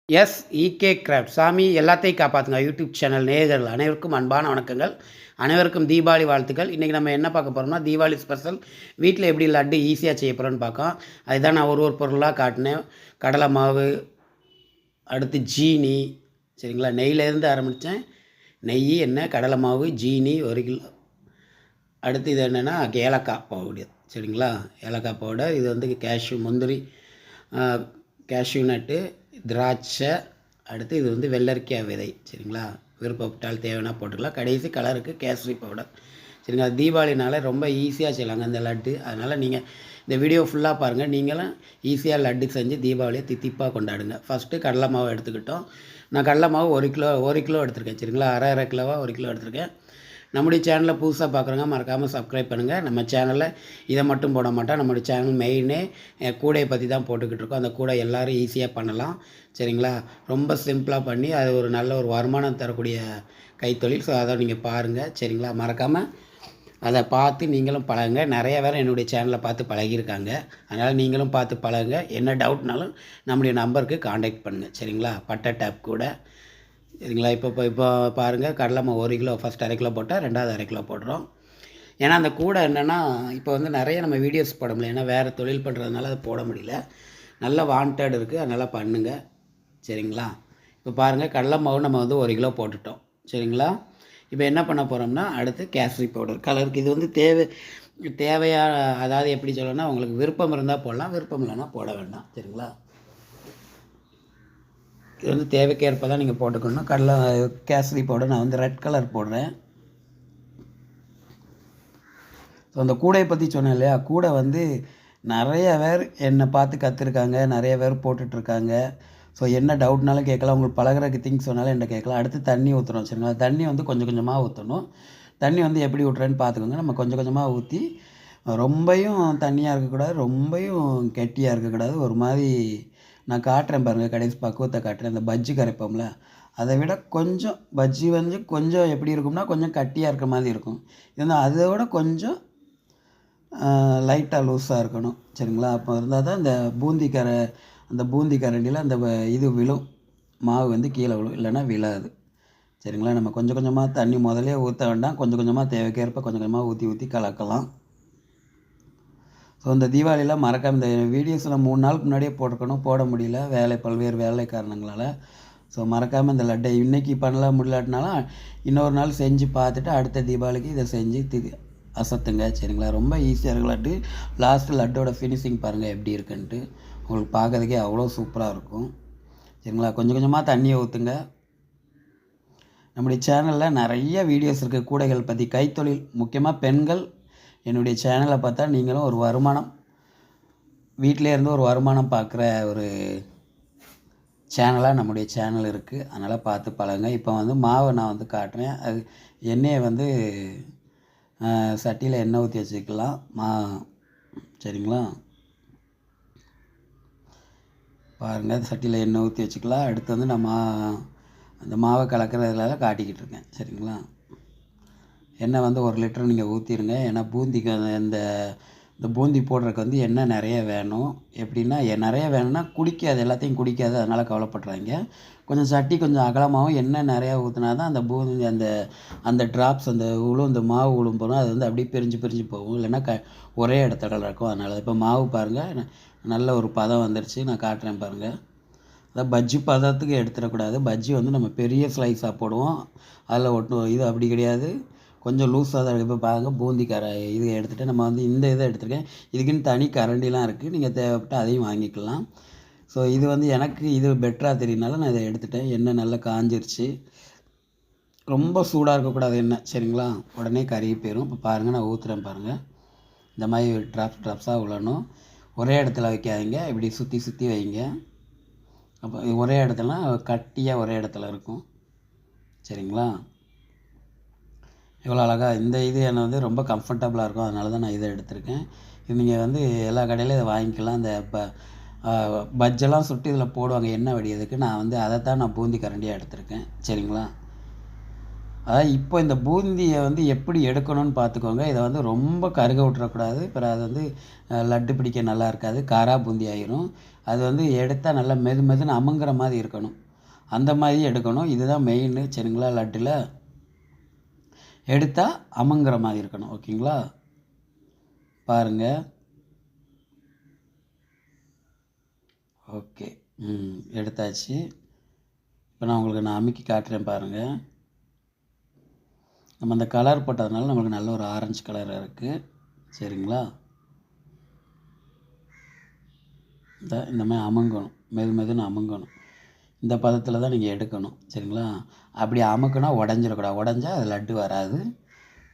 E K craft சாமி எல்லாத்தையும் காப்பாற்றுங்க யூடியூப் சேனல் நேயர்கள் அனைவருக்கும் அன்பான வணக்கங்கள். அனைவருக்கும் தீபாவளி வாழ்த்துக்கள். இன்றைக்கி நம்ம என்ன பார்க்க போகிறோம்னா, தீபாவளி ஸ்பெஷல் வீட்டில் எப்படி லட்டு ஈஸியாக செய்ய போகிறோன்னு பார்க்கோம். அதுதான் நான் ஒரு பொருளாக காட்டினேன். கடலை மாவு, அடுத்து ஜீனி, சரிங்களா, நெய்யிலேருந்து ஆரம்பித்தேன். நெய், எண்ணெய், கடலை மாவு, ஜீனி 1 கிலோ. அடுத்து இது என்னென்னா ஏலக்காய் பவுடர், சரிங்களா, ஏலக்காய் பவுடர். இது வந்து கேஷ்யூ, முந்திரி, கேஷ்யூ நட்டு, திராட்சை. அடுத்து இது வந்து வெள்ளரிக்காய் விதை, சரிங்களா, விருப்பப்பட்டால் தேவைன்னா போட்டுக்கலாம். கடைசி கலருக்கு கேசரி பவுடர், சரிங்களா. தீபாவளினால ரொம்ப ஈஸியாக செய்யலாங்க இந்த லட்டு. அதனால் நீங்கள் இந்த வீடியோ ஃபுல்லாக பாருங்கள். நீங்களும் ஈஸியாக லட்டு செஞ்சு தீபாவளியை தித்திப்பாக கொண்டாடுங்க. ஃபஸ்ட்டு கடலை மாவு எடுத்துக்கிட்டோம். நான் கடலை மாவு 1 கிலோ எடுத்திருக்கேன், சரிங்களா. அரை கிலோவாக 1 கிலோ எடுத்திருக்கேன். நம்முடைய சேனலில் புதுசாக பார்க்குறவங்க மறக்காமல் சப்ஸ்கிரைப் பண்ணுங்கள். நம்ம சேனலில் இதை மட்டும் போட மாட்டோம். நம்முடைய சேனல் மெயினே கூடையை பற்றி தான் போட்டுக்கிட்டு இருக்கோம். அந்த கூடை எல்லோரும் ஈஸியாக பண்ணலாம், சரிங்களா. ரொம்ப சிம்பிளாக பண்ணி அது ஒரு நல்ல ஒரு வருமானம் தரக்கூடிய கைத்தொழில். ஸோ அதை நீங்கள் பாருங்கள், சரிங்களா. மறக்காமல் அதை பார்த்து நீங்களும் பழகுங்க. நிறைய பேர் என்னுடைய சேனலை பார்த்து பழகியிருக்காங்க. அதனால் நீங்களும் பார்த்து பழகுங்க. என்ன டவுட்னாலும் நம்முடைய நம்பருக்கு காண்டாக்ட் பண்ணுங்கள், சரிங்களா. பட்டை டேப் கூட, சரிங்களா. இப்போ பாருங்கள், கடலை மாவு 1 கிலோ ஃபஸ்ட் 1/2 கிலோ போட்டால் 2வது 1/2 கிலோ போடுறோம். ஏன்னா அந்த கூடை என்னென்னா இப்போ வந்து நிறைய நம்ம வீடியோஸ் போட முடியல. ஏன்னா வேறு தொழில் பண்ணுறதுனால அது போட முடியல. நல்ல வாண்டட் இருக்குது, அதனால் பண்ணுங்கள், சரிங்களா. இப்போ பாருங்கள், கடலை மாவு நம்ம வந்து 1 கிலோ போட்டுட்டோம், சரிங்களா. இப்போ என்ன பண்ண போகிறோம்னா, அடுத்து கேசரி பவுடர் கலருக்கு. இது வந்து தேவையாக, அதாவது எப்படி சொல்லணும்னா, உங்களுக்கு விருப்பம் இருந்தால் போடலாம், விருப்பம் இல்லைன்னா போட வேண்டாம், சரிங்களா. இது வந்து தேவைக்கேற்ப தான் நீங்கள் போட்டுக்கணும். கேசரி பவுடர் நான் வந்து ரெட் கலர் போடுறேன். ஸோ அந்த கூடையை பற்றி சொன்னேன் இல்லையா, கூடை வந்து நிறைய பேர் என்னை பார்த்து கற்றுருக்காங்க, நிறைய பேர் போட்டுட்ருக்காங்க. ஸோ என்ன டவுட்னாலும் கேட்கலாம். உங்களுக்கு பழகிறக்கு திங்ஸ் சொன்னாலும் என்ன கேட்கலாம். அடுத்து தண்ணி ஊற்றுறோம், சரிங்களா. தண்ணி வந்து கொஞ்சம் கொஞ்சமாக ஊற்றணும். தண்ணி வந்து எப்படி ஊற்றுறேன்னு பார்த்துக்கோங்க. நம்ம கொஞ்சம் கொஞ்சமாக ஊற்றி, ரொம்பையும் தண்ணியாக இருக்கக்கூடாது, ரொம்பையும் கெட்டியாக இருக்கக்கூடாது. ஒரு மாதிரி நான் காட்டுறேன் பாருங்கள், கடைசி பக்குவத்தை காட்டுறேன். இந்த பஜ்ஜி கரைப்போம்ல, அதை விட கொஞ்சம் பஜ்ஜி வந்து கொஞ்சம் எப்படி இருக்கும்னா, கொஞ்சம் கட்டியாக இருக்க மாதிரி இருக்கும். இது வந்து அதை விட கொஞ்சம் லைட்டாக லூஸாக இருக்கணும், சரிங்களா. அப்போ இருந்தால் தான் இந்த பூந்தி கரண்டியில் அந்த இது விழும், மாவு வந்து கீழே விழும், இல்லைன்னா விழாது, சரிங்களா. நம்ம கொஞ்சம் கொஞ்சமாக தண்ணி முதலே ஊற்ற வேண்டாம். கொஞ்சம் கொஞ்சமாக தேவைக்கேற்ப கொஞ்சம் கொஞ்சமாக ஊற்றி கலக்கலாம். ஸோ இந்த தீபாவளியில் மறக்காம இந்த வீடியோஸில் 3 நாளுக்கு முன்னாடியே போட்டிருக்கணும், போட முடியல, பல்வேறு வேலை காரணங்களால். ஸோ மறக்காமல் இந்த லட்டை இன்றைக்கி பண்ணல முடியலாட்டினாலும் இன்னொரு நாள் செஞ்சு பார்த்துட்டு அடுத்த தீபாவளிக்கு இதை செஞ்சு அசத்துங்க, சரிங்களா. ரொம்ப ஈஸியாக இருக்குது லட்டு. லாஸ்ட்டு லட்டோட ஃபினிஷிங் பாருங்கள் எப்படி இருக்குன்ட்டு. உங்களுக்கு பார்க்கறதுக்கே அவ்வளோ சூப்பராக இருக்கும், சரிங்களா. கொஞ்சம் கொஞ்சமாக தண்ணியை ஊற்றுங்க. நம்முடைய சேனலில் நிறைய வீடியோஸ் இருக்குது கூடைகள் பற்றி, கைத்தொழில், முக்கியமாக பெண்கள் என்னுடைய சேனலை பார்த்தா நீங்களும் ஒரு வருமானம், வீட்டிலே இருந்து ஒரு வருமானம் பார்க்குற ஒரு சேனலாக நம்முடைய சேனல் இருக்குது. அதனால் பார்த்து பழகுங்க. இப்போ வந்து மாவை நான் வந்து காட்டுறேன். அது எண்ணெயை வந்து சட்டியில் எண்ணெய் ஊற்றி வச்சுக்கலாம், சரிங்களா. பாருங்கள், சட்டியில் எண்ணெய் ஊற்றி வச்சுக்கலாம். அடுத்து வந்து நம்ம அந்த மாவை கலக்கிறதுல காட்டிக்கிட்டு இருக்கேன், சரிங்களா. எண்ணெய் வந்து 1 லிட்டர் நீங்கள் ஊற்றிடுங்க. ஏன்னா பூந்திக்கு இந்த பூந்தி போடுறதுக்கு வந்து எண்ணெய் நிறைய வேணும். எப்படின்னா நிறைய வேணும்னா குடிக்காது, எல்லாத்தையும் குடிக்காது, அதனால் கவலைப்படுறாங்க. கொஞ்சம் சட்டி கொஞ்சம் அகலமாகவும் எண்ணெய் நிறையா ஊற்றினா தான் அந்த பூந்தி அந்த ட்ராப்ஸ் அந்த இந்த மாவு உளும் போகும், அது வந்து அப்படியே பிரிஞ்சு போகும், இல்லைன்னா ஒரே இடத்துல இருக்கும். அதனால் இப்போ மாவு பாருங்கள், நல்ல ஒரு பதம் வந்துருச்சு. நான் காட்டுறேன் பாருங்கள். அதான் பஜ்ஜி பதத்துக்கு எடுத்துடக்கூடாது. பஜ்ஜி வந்து நம்ம பெரிய ஸ்லைஸாக போடுவோம், அதில் ஒட்டும். இது அப்படி கிடையாது, கொஞ்சம் லூஸாக தான் இருக்குது. இப்போ பாருங்கள், பூந்தி இது எடுத்துகிட்டு நம்ம வந்து இந்த இதை எடுத்துருக்கேன். இதுக்குன்னு தனி கரண்டிலாம் இருக்குது, நீங்கள் தேவைப்பட்டால் அதையும் வாங்கிக்கலாம். ஸோ இது வந்து எனக்கு இது பெட்டராக தெரியுனால நான் இதை எடுத்துட்டேன். எண்ணெய் நல்லா காஞ்சிருச்சு. ரொம்ப சூடாக இருக்கக்கூடாது எண்ணெய், சரிங்களா, உடனே கருகி போயிடும். இப்போ பாருங்கள், நான் ஊற்றுறேன் பாருங்கள். இந்த மாதிரி ட்ராப்ஸாக விழணும். ஒரே இடத்துல வைக்காதீங்க, இப்படி சுற்றி வைங்க. அப்போ ஒரே இடத்துல கட்டியாக ஒரே இடத்துல இருக்கும், சரிங்களா. இவ்வளோ அழகாக இந்த இது என்னை வந்து ரொம்ப கம்ஃபர்டபுளாக இருக்கும், அதனால தான் நான் இதை எடுத்திருக்கேன். இது நீங்கள் வந்து எல்லா கடையிலையும் இதை வாங்கிக்கலாம். இந்த பஜ்ஜெல்லாம் சுட்டு இதில் போடுவாங்க எண்ணெய் வடியதுக்கு. நான் வந்து அதை தான் நான் பூந்தி கரண்டியாக எடுத்திருக்கேன், சரிங்களா. அதாவது இப்போ இந்த பூந்தியை வந்து எப்படி எடுக்கணும்னு பார்த்துக்கோங்க. இதை வந்து ரொம்ப கருக விட்டுறக்கூடாது. அப்புறம் அது வந்து லட்டு பிடிக்க நல்லா இருக்காது. காரா பூந்தி ஆயிரும். அது வந்து எடுத்தால் நல்லா மெதுன்னு அமுங்குற மாதிரி இருக்கணும். அந்த மாதிரி எடுக்கணும். இதுதான் மெயின் சரிங்களா. லட்டில் எடுத்தால் அமுங்குற மாதிரி இருக்கணும். ஓகேங்களா. பாருங்கள். ஓகே. எடுத்தாச்சு. இப்போ நான் அமுக்கி காட்டுறேன் பாருங்கள். நம்ம அந்த கலர் போட்டதுனால நம்மளுக்கு நல்ல ஒரு ஆரஞ்சு கலர் இருக்குது சரிங்களா. இந்த மாதிரி அமுங்கணும், மெதுன்னு அமுங்கணும். இந்த பதத்தில் தான் நீங்கள் எடுக்கணும் சரிங்களா. அப்படி அமுக்குனா உடஞ்சிடக்கூடாது. உடஞ்சா அது லட்டு வராது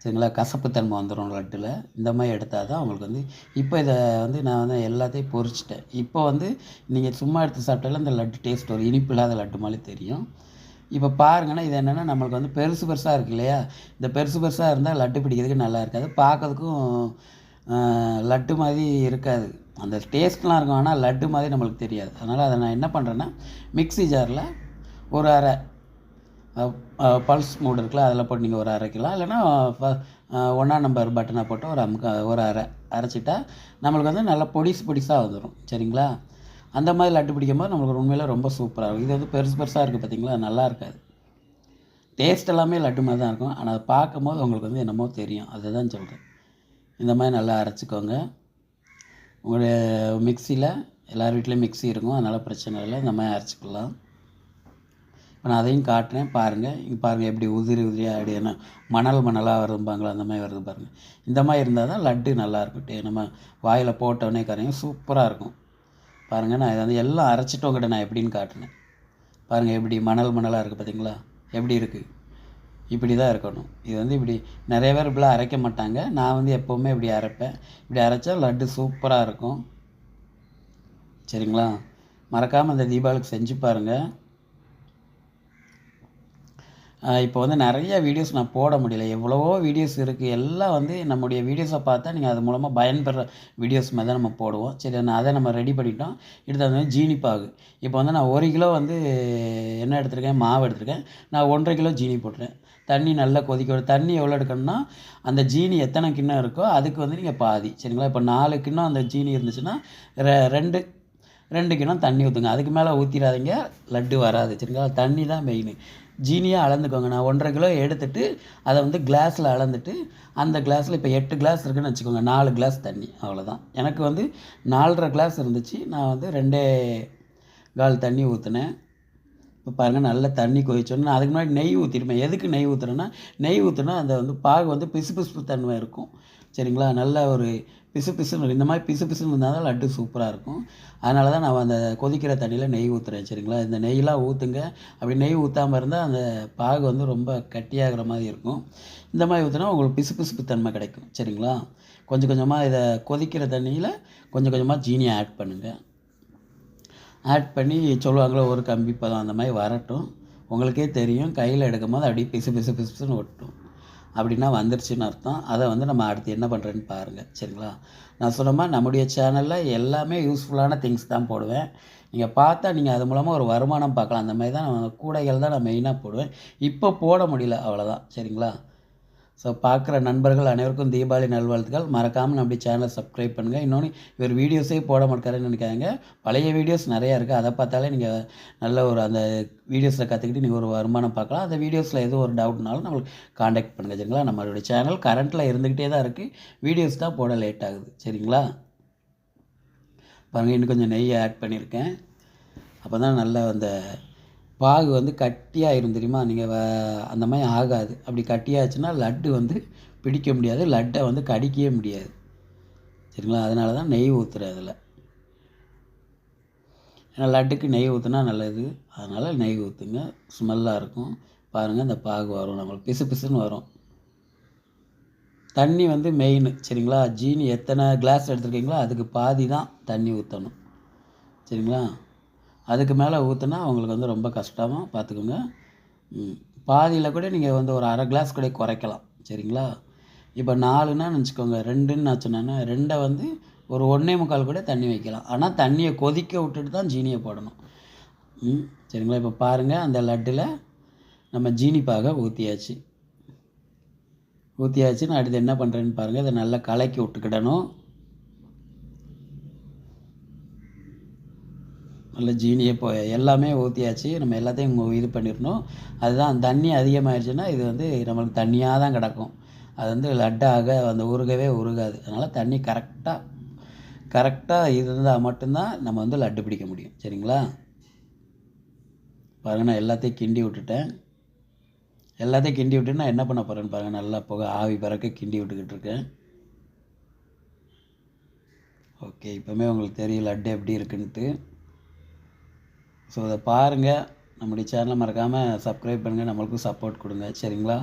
சரிங்களா. கசப்புத்தன்மை வந்துடும் லட்டில். இந்த மாதிரி எடுத்தால் தான் உங்களுக்கு வந்து இப்போ இதை வந்து நான் வந்து எல்லாத்தையும் பொரிச்சிட்டேன். இப்போ வந்து நீங்கள் சும்மா எடுத்து சாப்பிட்டாலும் இந்த லட்டு டேஸ்ட் வரும். இனிப்பு இல்லாத லட்டு மாதிரி தெரியும். இப்போ பாருங்கன்னா இது என்னென்னா நம்மளுக்கு வந்து பெருசாக இருக்குது இல்லையா. இந்த பெருசாக இருந்தால் லட்டு பிடிக்கிறதுக்கு நல்லா இருக்காது. பார்க்கறதுக்கும் லட்டு மாதிரி இருக்காது. அந்த டேஸ்ட்லாம் இருக்கும், ஆனால் லட்டு மாதிரி நம்மளுக்கு தெரியாது. அதனால் அதை நான் என்ன பண்ணுறேன்னா மிக்ஸி ஜாரில் ஒரு அரை பல்ஸ் மூடு இருக்குல்ல, அதில் போட்டு நீங்கள் ஒரு அரைக்கலாம். இல்லைன்னா 1ஆம் நம்பர் பட்டனை போட்டு ஒரு அரைச்சிட்டா நம்மளுக்கு வந்து நல்லா பொடிசாக வந்துடும் சரிங்களா. அந்த மாதிரி லட்டு பிடிக்கும் போது நம்மளுக்கு உண்மையில் ரொம்ப சூப்பராக இருக்கும். இது வந்து பெருசாக இருக்குது பார்த்தீங்களா, நல்லா இருக்காது. டேஸ்ட் எல்லாமே லட்டு மாதிரி தான் இருக்கும். ஆனால் அதை பார்க்கும்போது உங்களுக்கு வந்து என்னமோ தெரியும். அதை தான் சொல்கிறேன். இந்த மாதிரி நல்லா அரைச்சிக்கோங்க. உங்களுடைய மிக்சியில் எல்லார் வீட்லேயும் மிக்ஸி இருக்கும், அதனால் பிரச்சனை இல்லை. இந்த மாதிரி அரைச்சிக்கலாம். இப்போ நான் அதையும் காட்டுறேன் பாருங்கள். இங்கே பாருங்கள் எப்படி உதிரியாக அப்படி என்ன மணலாக வரும்பாங்களா, அந்த மாதிரி வருது பாருங்கள். இந்த மாதிரி இருந்தால் தான் லட்டு நல்லாயிருக்கும். நம்ம வாயில் போட்டோடனே கரையும், சூப்பராக இருக்கும். பாருங்கள், நான் இதை வந்து எல்லாம் அரைச்சிட்டு உங்கள்கிட்ட நான் எப்படின்னு காட்டினேன். பாருங்கள் எப்படி மணலாக இருக்குது பார்த்தீங்களா, எப்படி இருக்குது. இப்படி தான் இருக்கணும். இது வந்து இப்படி நிறைய பேர் இப்படிலாம் அரைக்க மாட்டாங்க. நான் வந்து எப்போவுமே இப்படி அரைப்பேன். இப்படி அரைச்சா லட்டு சூப்பராக இருக்கும் சரிங்களா. மறக்காமல் இந்த தீபாவளிக்கு செஞ்சு பாருங்கள். இப்போ வந்து நிறைய வீடியோஸ் நான் போட முடியல. எவ்வளவோ வீடியோஸ் இருக்குது. எல்லாம் வந்து நம்முடைய வீடியோஸை பார்த்தா நீங்கள் அது மூலமாக பயன்பெற வீடியோஸ் மாதிரி தான் நம்ம போடுவோம். சரி, அதை நம்ம ரெடி பண்ணிட்டோம். எடுத்து வந்து ஜீனி பாகு. இப்போ வந்து நான் 1 கிலோ வந்து என்ன எடுத்துருக்கேன், மாவு எடுத்துருக்கேன். நான் 1.5 கிலோ ஜீனி போட்டுறேன். தண்ணி நல்லா கொதிக்க. தண்ணி எவ்வளோ எடுக்கணும்னா அந்த ஜீனி எத்தனை கிண்ணம் இருக்கோ அதுக்கு வந்து நீங்கள் பாதி சரிங்களா. இப்போ 4 கிண்ணம் அந்த ஜீனி இருந்துச்சுன்னா 2 கிண்ணம் தண்ணி ஊற்றுங்க. அதுக்கு மேலே ஊற்றிடாதீங்க, லட்டு வராது சரிங்களா. தண்ணி தான் மெயின். ஜீனியாக அளந்துக்கோங்க. நான் 1.5 கிலோ எடுத்துகிட்டு அதை வந்து கிளாஸில் அளந்துட்டு அந்த கிளாஸில் இப்போ 8 கிளாஸ் இருக்குதுன்னு வச்சுக்கோங்க. 4 கிளாஸ் தண்ணி, அவ்வளோதான். எனக்கு வந்து 4.5 கிளாஸ் இருந்துச்சு. நான் வந்து 2.25 தண்ணி ஊற்றினேன். இப்போ பாருங்கள், நல்ல தண்ணி கொதிச்சோன்னு நான் அதுக்கு முன்னாடி நெய் ஊற்றிருப்பேன். எதுக்கு நெய் ஊற்றுறேன்னா, நெய் ஊற்றுனா அந்த வந்து பாகு வந்து பிசு தன்மை இருக்கும் சரிங்களா. நல்ல ஒரு பிசுன்னு இந்த மாதிரி பிசுன்னு இருந்தால் தான் லட்டு சூப்பராக இருக்கும். அதனால தான் நான் அந்த கொதிக்கிற தண்ணியில் நெய் ஊற்றுறேன் சரிங்களா. இந்த நெய்லாம் ஊற்றுங்க. அப்படி நெய் ஊற்றாமல் இருந்தால் அந்த பாகு வந்து ரொம்ப கட்டியாகிற மாதிரி இருக்கும். இந்த மாதிரி ஊற்றினா உங்களுக்கு பிசு தன்மை கிடைக்கும் சரிங்களா. கொஞ்சம் கொஞ்சமாக இதை கொதிக்கிற தண்ணியில் கொஞ்சமாக ஜீனியை ஆட் பண்ணுங்கள். ஆட் பண்ணி சொல்லுவாங்களே ஒரு கம்பி பதம் அந்த மாதிரி வரட்டும். உங்களுக்கே தெரியும், கையில் எடுக்கும் போது அப்படியே பிசுன்னு ஒட்டும். அப்படின்னா வந்துருச்சுன்னு அர்த்தம். அதை வந்து நம்ம அடுத்து என்ன பண்ணுறேன்னு பாருங்கள் சரிங்களா. நான் சொன்ன மாதிரி நம்முடைய சேனலில் எல்லாமே யூஸ்ஃபுல்லான திங்ஸ் தான் போடுவேன். நீங்கள் பார்த்தா நீங்கள் அது மூலமாக ஒரு வருமானம் பார்க்கலாம். அந்த மாதிரி தான் நான் கூடைகள் தான் நான் மெயினாக போடுவேன். இப்போ போட முடியல, அவ்வளோதான் சரிங்களா. ஸோ பார்க்குற நண்பர்கள் அனைவருக்கும் தீபாவளி நல்வாழ்த்துக்கள். மறக்காமல் நம்ம சேனலை சப்ஸ்கிரைப் பண்ணுங்கள். இன்னொன்று, இவர் வீடியோஸே போட மாட்டாருன்னு நினைக்காங்க. பழைய வீடியோஸ் நிறையா இருக்குது. அதை பார்த்தாலே நீங்கள் நல்ல ஒரு அந்த வீடியோஸில் கற்றுக்கிட்டு நீங்கள் ஒரு வருமானம் பார்க்கலாம். அந்த வீடியோஸில் எதுவும் ஒரு டவுட்னாலும் நம்மளுக்கு காண்டாக்ட் பண்ணுங்கள் சரிங்களா. நம்மளுடைய சேனல் கரண்ட்டில் இருந்துக்கிட்டே தான் இருக்குது. வீடியோஸ் தான் போட லேட் ஆகுது சரிங்களா. பாருங்கள், இன்னும் கொஞ்சம் நெய் ஆட் பண்ணியிருக்கேன். அப்போ தான் நல்லா அந்த பாகு வந்து கட்டியாகிரும் தெரியுமா. நீங்கள் அந்த மாதிரி ஆகாது. அப்படி கட்டியாச்சுன்னா லட்டு வந்து பிடிக்க முடியாது, லட்டை வந்து கடிக்கவே முடியாது சரிங்களா. அதனால தான் நெய் ஊற்றுறேன் அதில். ஏன்னா லட்டுக்கு நெய் ஊற்றுனா நல்லது, அதனால் நெய் ஊற்றுங்க, ஸ்மெல்லாக இருக்கும். பாருங்கள், இந்த பாகு வரும், நம்மளுக்கு பிசுன்னு வரும். தண்ணி வந்து மெயின் சரிங்களா. ஜீனி எத்தனை கிளாஸ் எடுத்துருக்கீங்களோ அதுக்கு பாதி தான் தண்ணி ஊற்றணும் சரிங்களா. அதுக்கு மேலே ஊற்றுனா அவங்களுக்கு வந்து ரொம்ப கஷ்டமாக பார்த்துக்கோங்க. பாதியில் கூட நீங்கள் வந்து ஒரு அரை கிளாஸ் கூட குறைக்கலாம் சரிங்களா. இப்போ 4ன்னா நினச்சிக்கோங்க, 2ன்னு ஆச்சுன்னா 2 வந்து ஒரு 1.25 கூட தண்ணி வைக்கலாம். ஆனால் தண்ணியை கொதிக்க விட்டுட்டு தான் ஜீனியை போடணும் சரிங்களா. இப்போ பாருங்கள், அந்த லட்டில் நம்ம ஜீனி பாகை ஊற்றியாச்சு. ஊற்றியாச்சு. நான் அடுத்து என்ன பண்ணுறேன்னு பாருங்கள். இதை நல்லா கலக்கி விட்டுக்கிடணும். நல்லா ஜீனியே எல்லாமே ஊற்றியாச்சு. நம்ம எல்லாத்தையும் இது பண்ணிடணும். அதுதான் தண்ணி அதிகமாகிடுச்சுன்னா இது வந்து நம்மளுக்கு தண்ணியாக தான் கிடக்கும். அது வந்து லட்டாக அந்த உருகவே உருகாது. அதனால் தண்ணி கரெக்டாக இருந்தால் மட்டும்தான் நம்ம வந்து லட்டு பிடிக்க முடியும். சரிங்களா? பாருங்கள், நான் எல்லாத்தையும் கிண்டி விட்டுட்டேன். எல்லாத்தையும் கிண்டி விட்டு நான் என்ன பண்ண போகிறேன்னு பாருங்கள். நல்லா புகை ஆவி பறக்க கிண்டி விட்டுக்கிட்டு இருக்கேன். ஓகே, இப்போவுமே உங்களுக்கு தெரியும் லட்டு எப்படி இருக்குன்ட்டு. ஸோ அதை பாருங்கள். நம்முடைய சேனலை மறக்காமல் சப்ஸ்கிரைப் பண்ணுங்கள். நம்மளுக்கும் சப்போர்ட் கொடுங்க. சரிங்களா?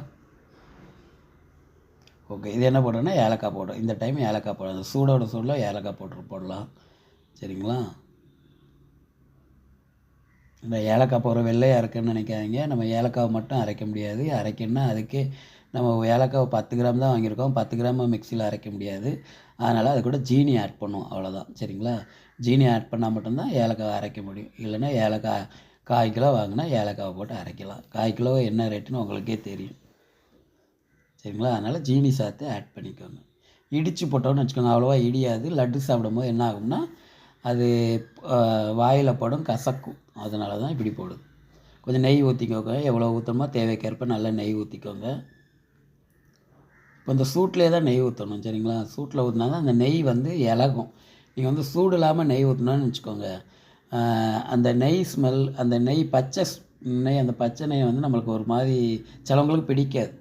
ஓகே, இது என்ன போடுறோன்னா ஏலக்காய் போடுறோம். இந்த டைம் ஏலக்காய் போடுறோம். அந்த சூடில் ஏலக்காய் போடலாம். சரிங்களா? இந்த ஏலக்காய் போடுற வெள்ளையாக இருக்குதுன்னு நினைக்காதீங்க. நம்ம ஏலக்காவை மட்டும் அரைக்க முடியாது. அரைக்கணுன்னா அதுக்கே நம்ம ஏலக்காவை 10 கிராம் தான் வாங்கியிருக்கோம். 10 கிராம் மிக்சியில் அரைக்க முடியாது. அதனால் அது கூட ஜீனி ஆட் பண்ணும், அவ்வளோதான். சரிங்களா? ஜீனி ஆட் பண்ணால் மட்டும்தான் ஏலக்காய் அரைக்க முடியும். இல்லைன்னா ஏலக்காய் 1/4 கிலோ வாங்கினா ஏலக்காவை போட்டு அரைக்கலாம். 1/4 கிலோ என்ன ரேட்டுன்னு உங்களுக்கே தெரியும். சரிங்களா? அதனால் ஜீனி சேர்த்து ஆட் பண்ணிக்கோங்க. இடித்து போட்டோன்னு வச்சுக்கோங்க, அவ்வளோவா இடியாது. லட்டு சாப்பிடும்போது என்ன ஆகும்னா அது வாயில் படும், கசக்கும். அதனால தான் இப்படி போடுது. கொஞ்சம் நெய் ஊற்றிக்கோங்க. எவ்வளோ ஊற்றணுமோ தேவைக்கேற்ப நல்லா நெய் ஊற்றிக்கோங்க. இப்போ இந்த சூட்லேயே தான் நெய் ஊற்றணும். சரிங்களா? சூட்டில் ஊற்றினா தான் அந்த நெய் வந்து இலகும். நீங்கள் வந்து சூடு இல்லாமல் நெய் ஊற்றினோன்னு வச்சுக்கோங்க, அந்த நெய் ஸ்மெல், அந்த நெய் பச்சை நெய், அந்த பச்சை நெய் வந்து நம்மளுக்கு ஒரு மாதிரி சிலவங்களுக்கு பிடிக்காது.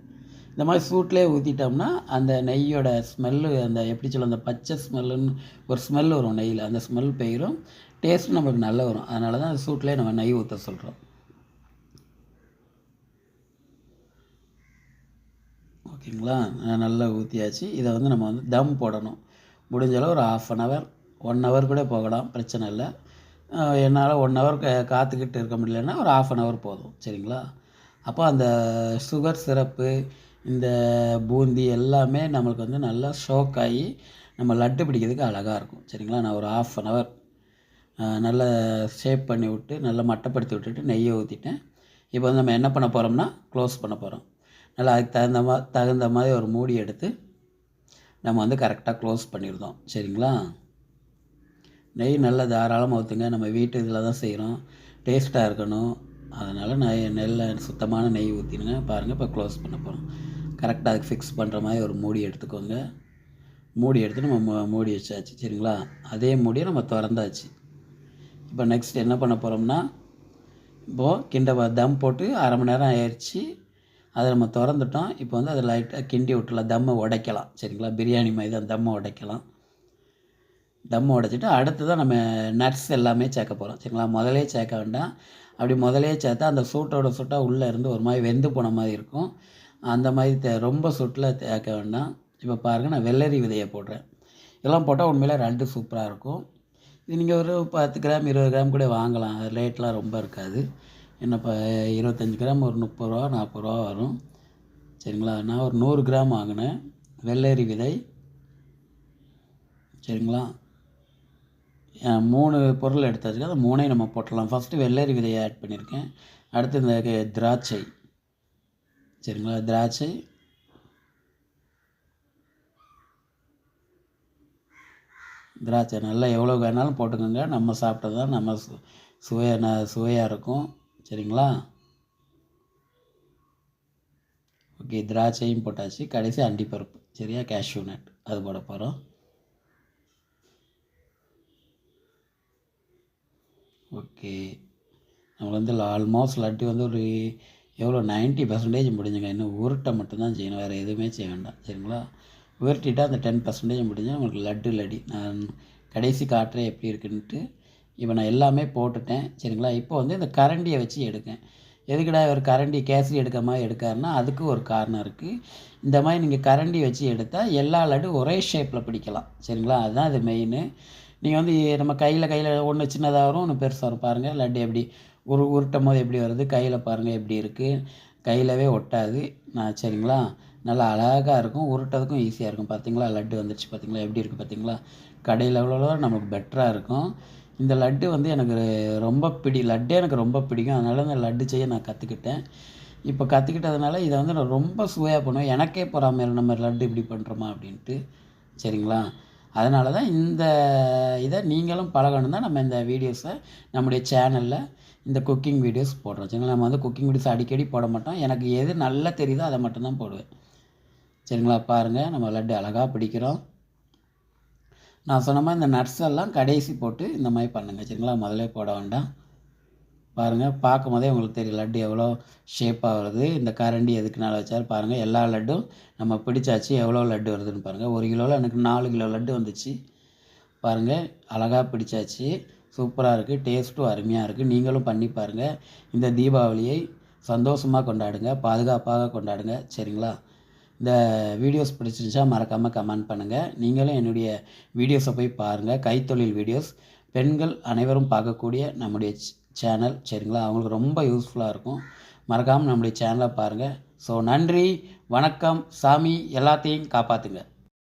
இந்த மாதிரி சூட்லேயே ஊற்றிட்டோம்னா அந்த நெய்யோட ஸ்மெல்லு, அந்த எப்படி சொல்ல, அந்த பச்சை ஸ்மெல்லுன்னு ஒரு ஸ்மெல் வரும் நெய்யில். அந்த ஸ்மெல் போயிடும், டேஸ்ட்டும் நம்மளுக்கு நல்லா வரும். அதனால தான் சூட்லேயே நம்ம நெய் ஊற்ற சொல்கிறோம். ஓகேங்களா? நல்லா ஊற்றியாச்சு. இதை வந்து நம்ம வந்து தம் போடணும். முடிஞ்சளவு ஒரு 1/2 hour 1 hour கூட போகலாம், பிரச்சனை இல்லை. என்னால் 1 hour காத்துக்கிட்டு இருக்க முடியலன்னா ஒரு 1/2 hour போதும். சரிங்களா? அப்போ அந்த சுகர் சிரப்பு, இந்த பூந்தி எல்லாமே நம்மளுக்கு வந்து நல்லா ஷோக் ஆகி நம்ம லட்டு பிடிக்கிறதுக்கு அழகாக இருக்கும். சரிங்களா? நான் ஒரு 1/2 hour நல்லா ஷேப் பண்ணி விட்டு நல்லா மட்டப்படுத்தி விட்டுட்டு நெய்யை ஊற்றிட்டேன். இப்போ வந்து நம்ம என்ன பண்ண போகிறோம்னா க்ளோஸ் பண்ண போகிறோம். நல்லா அதுக்கு தகுந்த மாதிரி ஒரு மூடி எடுத்து நம்ம வந்து கரெக்டாக க்ளோஸ் பண்ணியிருந்தோம். சரிங்களா? நெய் நல்லா தாராளமாக ஊற்றுங்க. நம்ம வீட்டு இதில் தான் செய்கிறோம், டேஸ்ட்டாக இருக்கணும். அதனால் நான் சுத்தமான நெய் ஊற்றினுங்க. பாருங்கள், இப்போ க்ளோஸ் பண்ண போகிறோம். கரெக்டாக அதுக்கு ஃபிக்ஸ் பண்ணுற மாதிரி ஒரு மூடி எடுத்துக்கோங்க. மூடி எடுத்து நம்ம மூடி வச்சாச்சு. சரிங்களா? அதே மூடியை நம்ம திறந்தாச்சு. இப்போ நெக்ஸ்ட் என்ன பண்ண போகிறோம்னா, இப்போது தம் போட்டு 1/2 மணி நேரம் ஆயிடுச்சு. அதை நம்ம திறந்துட்டோம். இப்போ வந்து அதை லைட்டாக கிண்டி விட்டுலாம், தம்மை உடைக்கலாம். சரிங்களா? பிரியாணி மாதிரி தான், தம்மை உடைக்கலாம். தம்மை உடைச்சிட்டு அடுத்து தான் நம்ம நட்ஸ் எல்லாமே சேர்க்க போகிறோம். சரிங்களா? முதலே சேர்க்க வேண்டாம். அப்படி முதலே சேர்த்தா அந்த சூட்டாக உள்ளே இருந்து ஒரு மாதிரி வெந்து போன மாதிரி இருக்கும். அந்த மாதிரி ரொம்ப சுட்டில் தேக்க வேண்டாம். இப்போ பாருங்கள், நான் வெள்ளரி விதையை போடுறேன். இதெல்லாம் போட்டால் உண்மையிலே லட்டு சூப்பராக இருக்கும். இது நீங்கள் ஒரு 10 கிராம் 20 கிராம் கூட வாங்கலாம். ரேட்லாம் ரொம்ப இருக்காது. என்ன இப்போ 25 கிராம் ஒரு 30 ரூபா 40 ரூபா வரும். சரிங்களா? நான் ஒரு 100 கிராம் வாங்கினேன் வெள்ளரி விதை. சரிங்களா? 3 பொருள் எடுத்தாச்சு. அந்த 3ஐயும் நம்ம போட்டலாம். ஃபஸ்ட்டு வெள்ளரி விதையை ஆட் பண்ணியிருக்கேன். அடுத்து இந்த திராட்சை. சரிங்களா? திராட்சை நல்லா எவ்வளோ வேணாலும் போட்டுக்கோங்க. நம்ம சாப்பிட்டது தான் நம்ம சுவையாக இருக்கும். சரிங்களா? ஓகே, திராட்சையும் போட்டாச்சு. கடைசி அண்டிப்பருப்பு, சரியா, கேஷ்யூ நட், அது போட போகிறோம். ஓகே, நம்ம வந்து ஆல்மோஸ்ட் லட்டு வந்து ஒரு எவ்வளோ 90% முடிஞ்சுங்க. இன்னும் உருட்டை மட்டும்தான் செய்யணும், வேறு எதுவுமே செய்ய வேண்டாம். சரிங்களா? உருட்டிட்டா அந்த 10% முடிஞ்சால் உங்களுக்கு லட்டு நான் கடைசி காட்டுறேன் எப்படி இருக்குன்ட்டு. இப்போ நான் எல்லாமே போட்டுட்டேன். சரிங்களா? இப்போ வந்து இந்த கரண்டியை வச்சு எடுக்கேன். எதுக்குடா ஒரு கரண்டி கேசரி எடுக்காருன்னா அதுக்கு ஒரு காரணம் இருக்குது. இந்த மாதிரி நீங்கள் கரண்டி வச்சு எடுத்தால் எல்லா லட்டு ஒரே ஷேப்பில் பிடிக்கலாம். சரிங்களா? அதுதான் இது மெயின். நீங்கள் வந்து நம்ம கையில் ஒன்று சின்னதாக வரும், ஒன்று பெருசாக வரும். பாருங்கள் லட்டு எப்படி உருட்டும் போது எப்படி வருது, கையில் பாருங்கள் எப்படி இருக்குது, கையிலவே ஒட்டாது. சரிங்களா? நல்லா அழகாக இருக்கும், உருட்டதுக்கும் ஈஸியாக இருக்கும். பார்த்தீங்களா? லட்டு வந்துடுச்சு. பார்த்தீங்களா எப்படி இருக்குது? பார்த்தீங்களா? கடையில் எவ்வளோ நமக்கு பெட்டராக இருக்கும். இந்த லட்டு வந்து எனக்கு லட்டே எனக்கு ரொம்ப பிடிக்கும். அதனால இந்த லட்டு செய்ய நான் கற்றுக்கிட்டேன். இப்போ கற்றுக்கிட்டதுனால இதை வந்து நான் ரொம்ப சுவையாக பண்ணுவேன். எனக்கே பொறாமையில நம்ம லட்டு இப்படி பண்ணுறோமா அப்படின்ட்டு. சரிங்களா? அதனால தான் இந்த இதை நீங்களும் பழகணும் தான் நம்ம இந்த வீடியோஸை நம்முடைய சேனலில் இந்த குக்கிங் வீடியோஸ் போடுறோம். சரிங்களா? நம்ம வந்து குக்கிங் வீடியோஸ் அடிக்கடி போட மாட்டோம். எனக்கு எது நல்லா தெரியுதோ அதை மட்டும்தான் போடுவேன். சரிங்களா? பாருங்கள், நம்ம லட்டு அழகாக பிடிக்கிறோம். நான் சொன்ன மாதிரி இந்த நட்ஸ் எல்லாம் கடைசி போட்டு இந்த மாதிரி பண்ணுங்கள். சரிங்களா? முதல்ல போட வேண்டாம். பாருங்கள், பார்க்கும் போதே உங்களுக்கு தெரியும் லட்டு எவ்வளோ ஷேப்பாக வருது. இந்த கரண்டி எதுக்குனால வச்சாலும் பாருங்கள், எல்லா லட்டும் நம்ம பிடிச்சாச்சு. எவ்வளோ லட்டு வருதுன்னு பாருங்கள். 1 கிலோவில் எனக்கு 4 கிலோ லட்டு வந்துச்சு. பாருங்கள், அழகாக பிடிச்சாச்சு. சூப்பராக இருக்குது. டேஸ்ட்டும் அருமையாக இருக்குது. நீங்களும் பண்ணி பாருங்கள். இந்த தீபாவளியை சந்தோஷமாக கொண்டாடுங்க, பாதுகாப்பாக கொண்டாடுங்க. சரிங்களா? இந்த வீடியோஸ் பிடிச்சிருந்துச்சா மறக்காமல் கமெண்ட் பண்ணுங்கள். நீங்களும் என்னுடைய வீடியோஸை போய் பாருங்கள். கைத்தொழில் வீடியோஸ் பெண்கள் அனைவரும் பார்க்கக்கூடிய நம்முடைய சேனல். சரிங்களா? அவங்களுக்கு ரொம்ப யூஸ்ஃபுல்லாக இருக்கும். மறக்காமல் நம்முடைய சேனலை பாருங்கள். ஸோ நன்றி, வணக்கம். சாமி எல்லாத்தையும் காப்பாற்றுங்க.